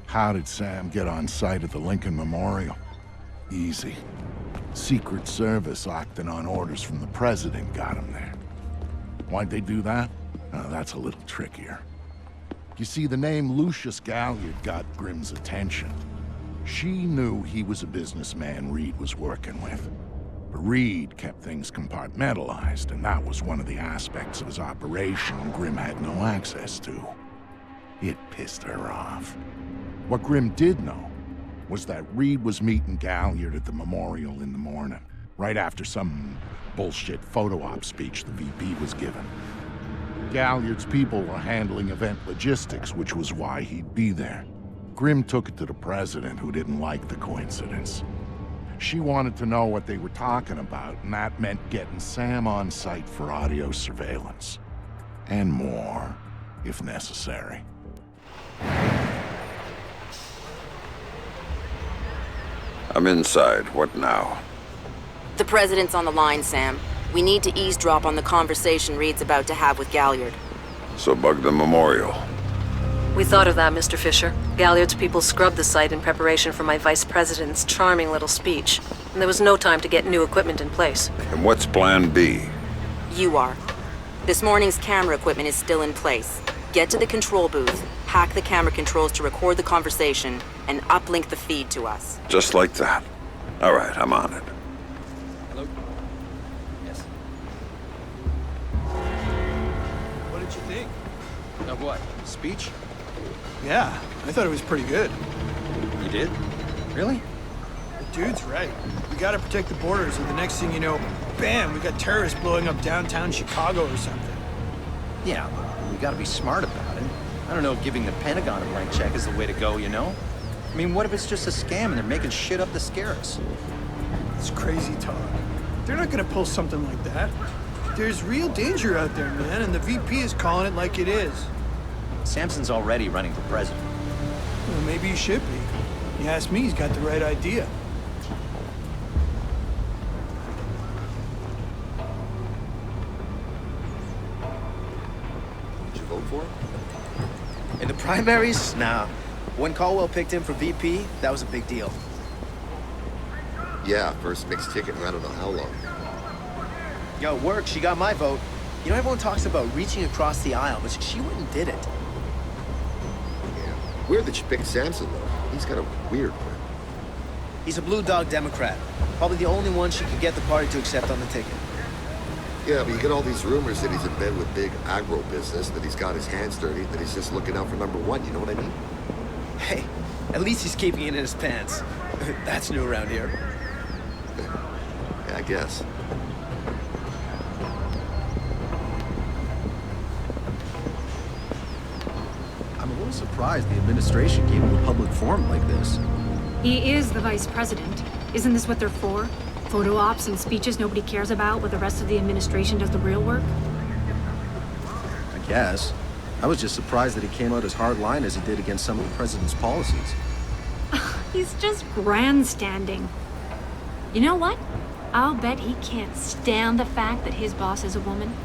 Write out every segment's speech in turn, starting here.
How did Sam get on site at the Lincoln Memorial? Easy. Secret Service acting on orders from the President got him there. Why'd they do that? That's a little trickier. You see, the name Lucius Galliard got Grimm's attention. She knew he was a businessman Reed was working with. But Reed kept things compartmentalized, and that was one of the aspects of his operation Grimm had no access to. It pissed her off. What Grimm did know was that Reed was meeting Galliard at the memorial in the morning, right after some bullshit photo op speech the VP was giving. Galliard's people were handling event logistics, which was why he'd be there. Grimm took it to the President, who didn't like the coincidence. She wanted to know what they were talking about, and that meant getting Sam on site for audio surveillance. And more, if necessary. I'm inside. What now? The President's on the line, Sam. We need to eavesdrop on the conversation Reed's about to have with Galliard. So bug the memorial. We thought of that, Mr. Fisher. Galliard's people scrubbed the site in preparation for my Vice President's charming little speech. And there was no time to get new equipment in place. And what's plan B? You are. This morning's camera equipment is still in place. Get to the control booth, hack the camera controls to record the conversation, and uplink the feed to us. Just like that. All right, I'm on it. Hello? Yes. What did you think? Of what? Speech? Yeah, I thought it was pretty good. You did? Really? The dude's right. We gotta protect the borders, and the next thing you know, bam, we got terrorists blowing up downtown Chicago or something. Yeah, but we gotta be smart about it. I don't know if giving the Pentagon a blank check is the way to go, you know? I mean, what if it's just a scam and they're making shit up to scare us? It's crazy talk. They're not gonna pull something like that. There's real danger out there, man, and the VP is calling it like it is. Samson's already running for president. Well, maybe he should be. You ask me, he's got the right idea. Did you vote for him? In the primaries? Nah. When Caldwell picked him for VP, that was a big deal. Yeah, first mixed ticket in I don't know how long. Yo, it worked. She got my vote. You know, everyone talks about reaching across the aisle, but she went and did it. Yeah. Weird that she picked Samson, though. He's got a weird print. He's a Blue Dog Democrat. Probably the only one she could get the party to accept on the ticket. Yeah, but you get all these rumors that he's in bed with big agro-business, that he's got his hands dirty, that he's just looking out for number one, you know what I mean? Hey, at least he's keeping it in his pants. That's new around here. Yeah, I guess. I'm a little surprised the administration gave him a public forum like this. He is the vice president. Isn't this what they're for? Photo ops and speeches nobody cares about, while the rest of the administration does the real work? I guess. I was just surprised that he came out as hardline as he did against some of the president's policies. He's just grandstanding. You know what? I'll bet he can't stand the fact that his boss is a woman.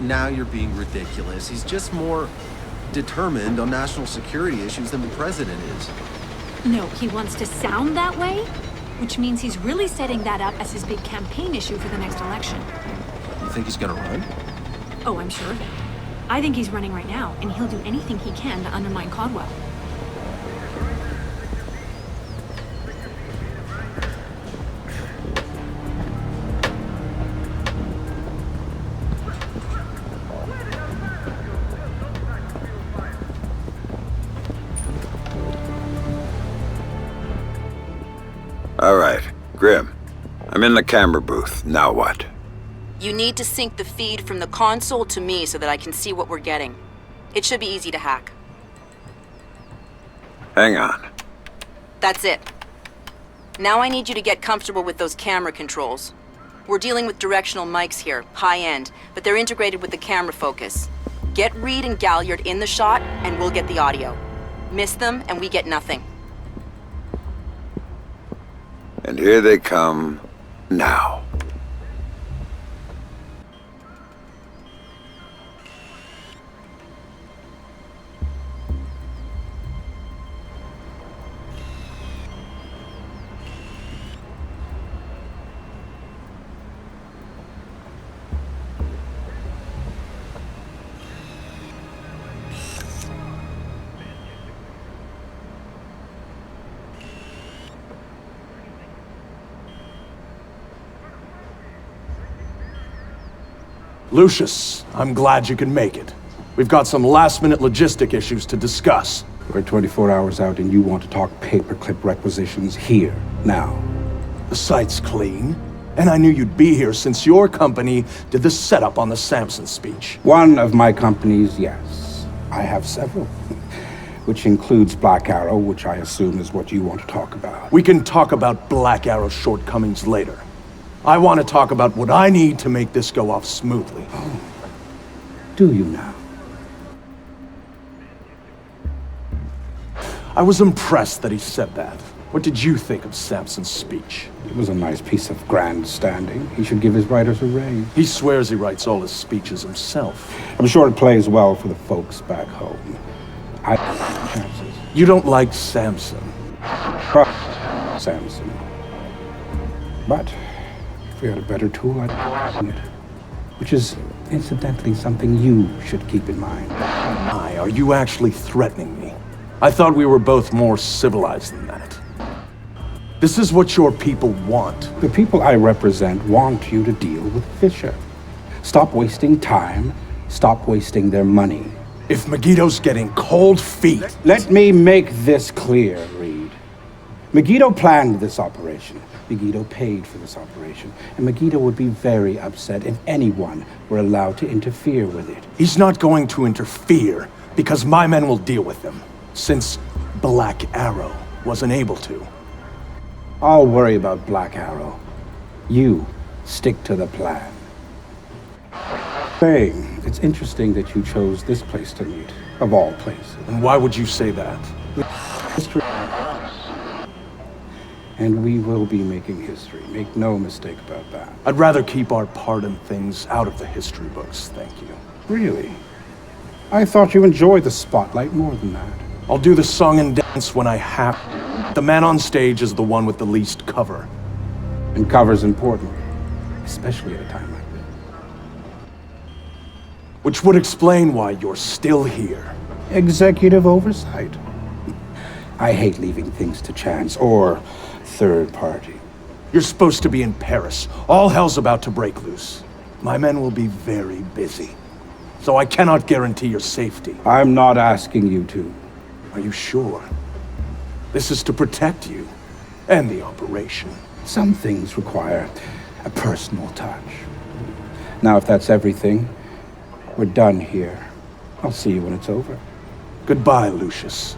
Now you're being ridiculous. He's just more determined on national security issues than the president is. No, he wants to sound that way, which means he's really setting that up as his big campaign issue for the next election. You think he's gonna run? Oh, I'm sure of it. I think he's running right now, and he'll do anything he can to undermine Caldwell. All right, Grimm. I'm in the camera booth. Now what? You need to sync the feed from the console to me so that I can see what we're getting. It should be easy to hack. Hang on. That's it. Now I need you to get comfortable with those camera controls. We're dealing with directional mics here, high-end, but they're integrated with the camera focus. Get Reed and Galliard in the shot, and we'll get the audio. Miss them, and we get nothing. And here they come now. Lucius, I'm glad you can make it. We've got some last-minute logistic issues to discuss. We're 24 hours out and you want to talk paperclip requisitions here, now. The site's clean, and I knew you'd be here since your company did the setup on the Samson speech. One of my companies, yes. I have several. Which includes Black Arrow, which I assume is what you want to talk about. We can talk about Black Arrow's shortcomings later. I want to talk about what I need to make this go off smoothly. Oh. Do you now? I was impressed that he said that. What did you think of Samson's speech? It was a nice piece of grandstanding. He should give his writers a raise. He swears he writes all his speeches himself. I'm sure it plays well for the folks back home. You don't like Samson? Trust Samson. But if we had a better tool, I'd use it. Which is, incidentally, something you should keep in mind. Are you actually threatening me? I thought we were both more civilized than that. This is what your people want. The people I represent want you to deal with Fisher. Stop wasting time. Stop wasting their money. If Megiddo's getting cold feet... Let me make this clear, Reed. Megiddo planned this operation. Megiddo paid for this operation. And Megiddo would be very upset if anyone were allowed to interfere with it. He's not going to interfere because my men will deal with him. Since Black Arrow wasn't able to. I'll worry about Black Arrow. You stick to the plan. Hey, it's interesting that you chose this place to meet, of all places. And why would you say that? History. And we will be making history. Make no mistake about that. I'd rather keep our part in things out of the history books, thank you. Really? I thought you enjoyed the spotlight more than that. I'll do the song and dance when I have to. The man on stage is the one with the least cover. And cover's important, especially at a time like this. Which would explain why you're still here. Executive oversight. I hate leaving things to chance or third party. You're supposed to be in Paris. All hell's about to break loose. My men will be very busy. So I cannot guarantee your safety. I'm not asking you to. Are you sure? This is to protect you and the operation. Some things require a personal touch. Now, if that's everything, we're done here. I'll see you when it's over. Goodbye, Lucius.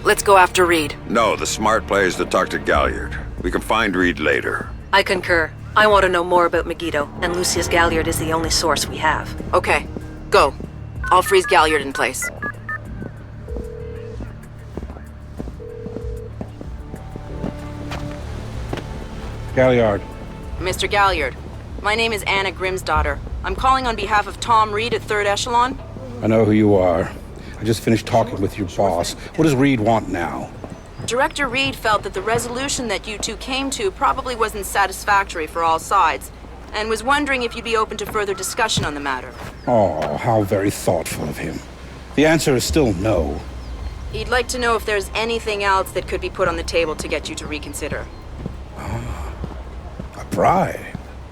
Let's go after Reed. No, the smart play is to talk to Galliard. We can find Reed later. I concur. I want to know more about Megiddo, and Lucius Galliard is the only source we have. Okay, go. I'll freeze Galliard in place. Galliard. Mr. Galliard, my name is Anna Grimsdottir. I'm calling on behalf of Tom Reed at 3rd Echelon. I know who you are. I just finished talking with your boss. What does Reed want now? Director Reed felt that the resolution that you two came to probably wasn't satisfactory for all sides, and was wondering if you'd be open to further discussion on the matter. Oh, how very thoughtful of him. The answer is still no. He'd like to know if there's anything else that could be put on the table to get you to reconsider. A bribe?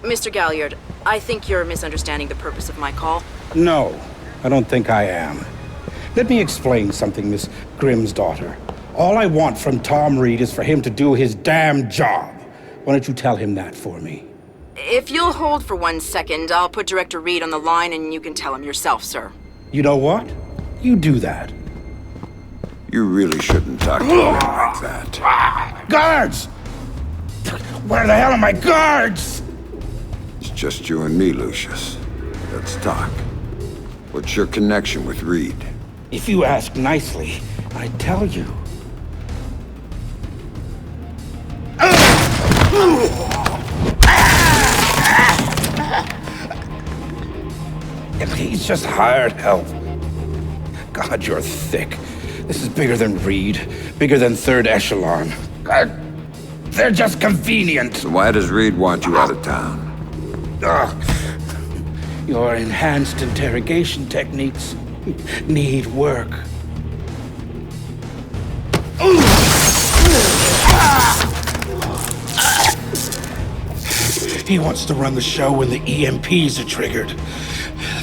Mr. Galliard, I think you're misunderstanding the purpose of my call. No, I don't think I am. Let me explain something, Miss Grimsdottir. All I want from Tom Reed is for him to do his damn job. Why don't you tell him that for me? If you'll hold for 1 second, I'll put Director Reed on the line and you can tell him yourself, sir. You know what? You do that. You really shouldn't talk to him like that. Guards! Where the hell are my guards? It's just you and me, Lucius. Let's talk. What's your connection with Reed? If you ask nicely, I'd tell you. He's just hired help. God, you're thick. This is bigger than Reed, bigger than 3rd Echelon. God, they're just convenient. So why does Reed want you out of town? Your enhanced interrogation techniques need work. He wants to run the show when the EMPs are triggered.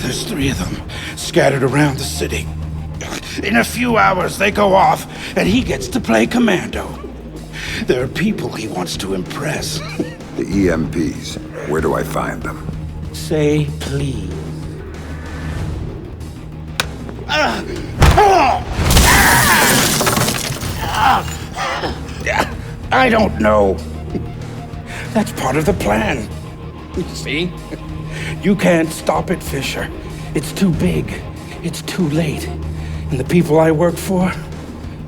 There's 3 of them scattered around the city. In a few hours, they go off, and he gets to play commando. There are people he wants to impress. The EMPs. Where do I find them? Say please. I don't know. That's part of the plan. See? You can't stop it, Fisher. It's too big. It's too late. And the people I work for,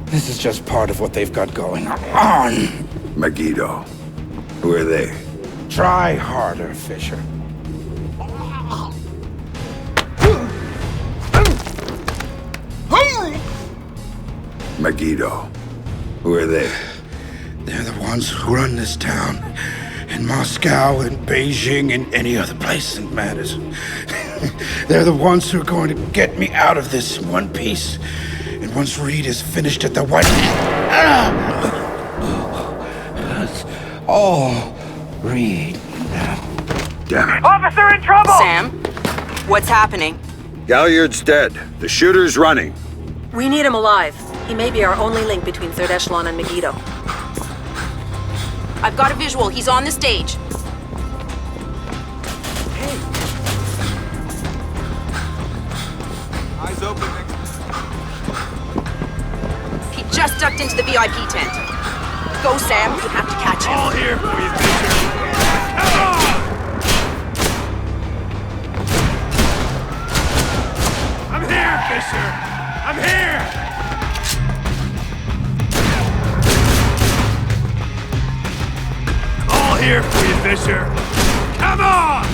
this is just part of what they've got going on. Megiddo. Who are they? Try harder, Fisher. Megiddo. Who are they? They're the ones who run this town. In Moscow and Beijing and any other place that matters. They're the ones who are going to get me out of this in one piece. And once Reed is finished at the White... That's all Reed now. Damn it. Officer in trouble! Sam, what's happening? Galliard's dead. The shooter's running. We need him alive. He may be our only link between Third Echelon and Megiddo. I've got a visual. He's on the stage. Eyes open. He just ducked into the VIP tent. Go, Sam. You have to catch him. All here for you, Fisher. Come on! I'm here, Fisher. I'm here. All here for you, Fisher. Come on!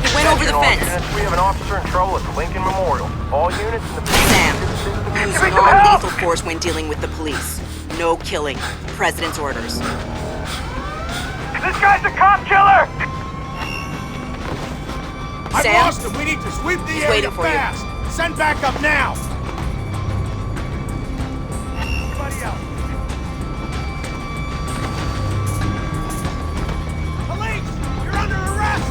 He went over the fence. We have an officer in trouble at the Lincoln Memorial. All units in the... Sam, use non-lethal force when dealing with the police. No killing. President's orders. This guy's a cop killer! Sam? I've lost him. We need to sweep the area waiting for you. fast. Send backup now. Everybody else. Police! You're under arrest!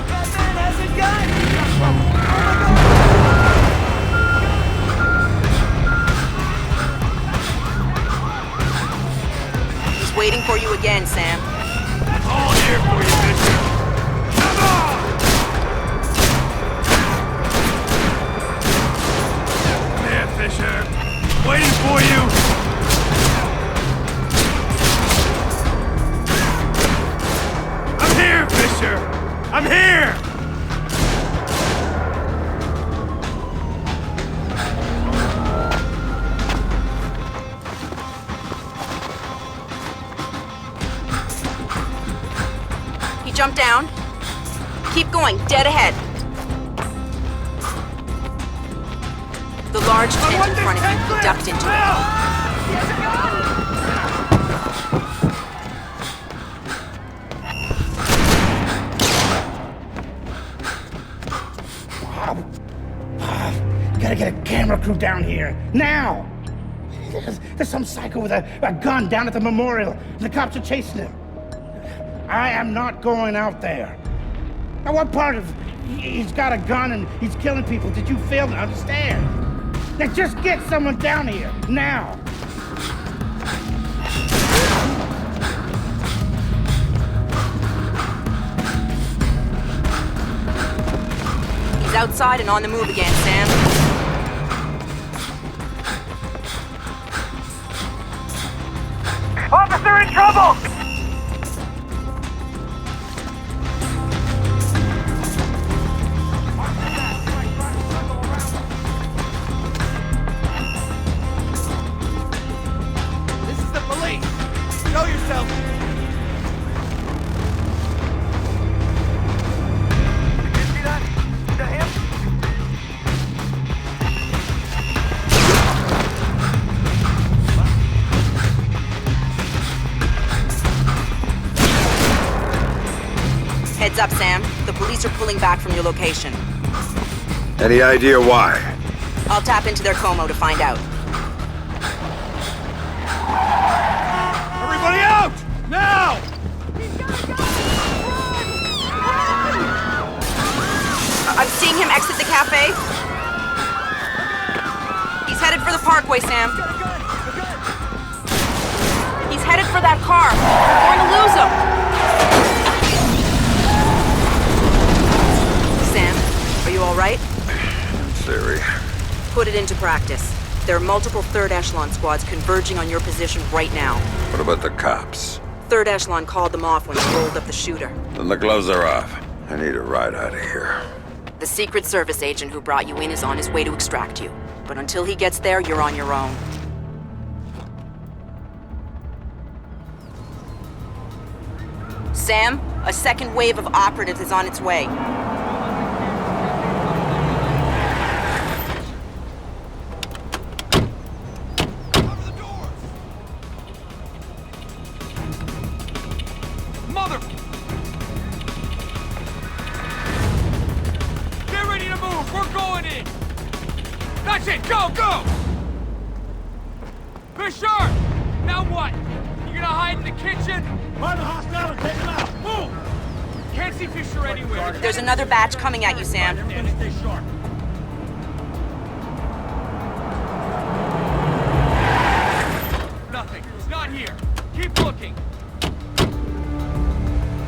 That man has a gun! He's waiting for you again, Sam. All here for you, Fisher. Come on! There, Fisher. Waiting for you. I'm here, Fisher. I'm here. He jumped down. Keep going, dead ahead. The large tent in front of you, he ducked into it. Gotta get a camera crew down here, now! There's some psycho with a gun down at the memorial, and the cops are chasing him. I am not going out there. Now, what part of he's got a gun and he's killing people did you fail to understand? Now, just get someone down here, now! He's outside and on the move again, Sam. Officer in trouble! This is the police! Show yourself! Did you see that? Is that him? Heads up, Sam. The police are pulling back from your location. Any idea why? I'll tap into their Como to find out. Everybody out! Now! I'm seeing him exit the cafe. He's headed for the parkway, Sam. He's headed for that car. We're going to lose him. Sam, are you all right? In theory. Put it into practice. There are multiple third echelon squads converging on your position right now. What about the cops? Third echelon called them off when they rolled up the shooter. Then the gloves are off. I need a ride out of here. The Secret Service agent who brought you in is on his way to extract you. But until he gets there, you're on your own. Sam, a second wave of operatives is on its way. Mother! Get ready to move! We're going in! That's it! Go! Go! Fisher! Now what? You gonna hide in the kitchen? Find the hostile and take him out! Move! Can't see Fisher anywhere. There's another batch coming at you, Sam. Everybody stay sharp. Nothing. He's not here. Keep looking.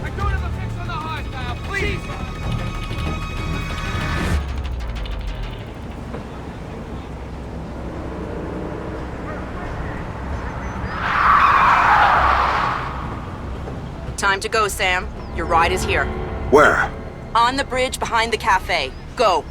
I don't have a fix on the hostile, please! Time to go, Sam. Your ride is here. Where? On the bridge behind the cafe. Go.